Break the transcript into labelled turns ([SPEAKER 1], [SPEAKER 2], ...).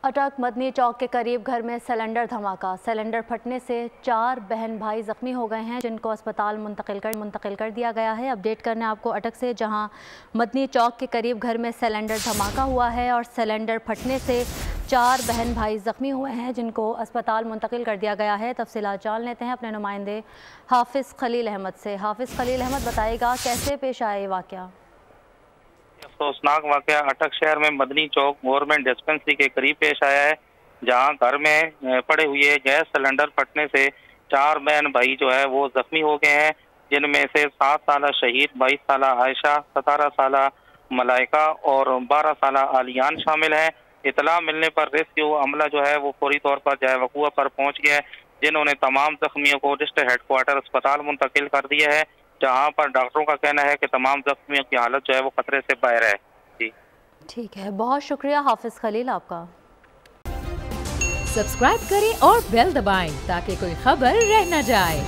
[SPEAKER 1] अटक मदनी चौक के करीब घर में सिलेंडर धमाका। सिलेंडर फटने से 4 बहन भाई जख्मी हो गए हैं, जिनको अस्पताल मुंतकिल कर दिया गया है। अपडेट करने आपको अटक से, जहां मदनी चौक के करीब घर में सिलेंडर धमाका हुआ है और सिलेंडर फटने से 4 बहन भाई जख्मी हुए हैं, जिनको अस्पताल मुंतकिल कर दिया गया है। तफसीलात जान लेते हैं अपने नुमाइंदे हाफिज़ खलील अहमद से। हाफिज़ खलील अहमद, बताइएगा कैसे पेश आया ये वाक़या?
[SPEAKER 2] अफसोसनाक वाक़या अटक शहर में मदनी चौक गवर्नमेंट डिस्पेंसरी के करीब पेश आया है, जहां घर में पड़े हुए गैस सिलेंडर फटने से 4 बहन भाई जो है वो जख्मी हो गए हैं, जिनमें से 7 साल शहीद, 22 साल आयशा, 17 साल मलाइका और 12 साल आलियान शामिल हैं। इतला मिलने पर रेस्क्यू अमला जो है वो फौरी तौर पर जाए वक़ूआ पर पहुंच गया है, जिन्होंने तमाम जख्मियों को डिस्ट्रिक्ट हेडक्वार्टर अस्पताल मुंतकिल कर दिया है, जहां पर डॉक्टरों का कहना है कि तमाम जख्मियों की हालत जो है वो खतरे से बाहर है। जी
[SPEAKER 1] ठीक है, बहुत शुक्रिया हाफिज़ खलील आपका।
[SPEAKER 3] सब्सक्राइब करें और बेल दबाएं ताकि कोई खबर रह न जाए।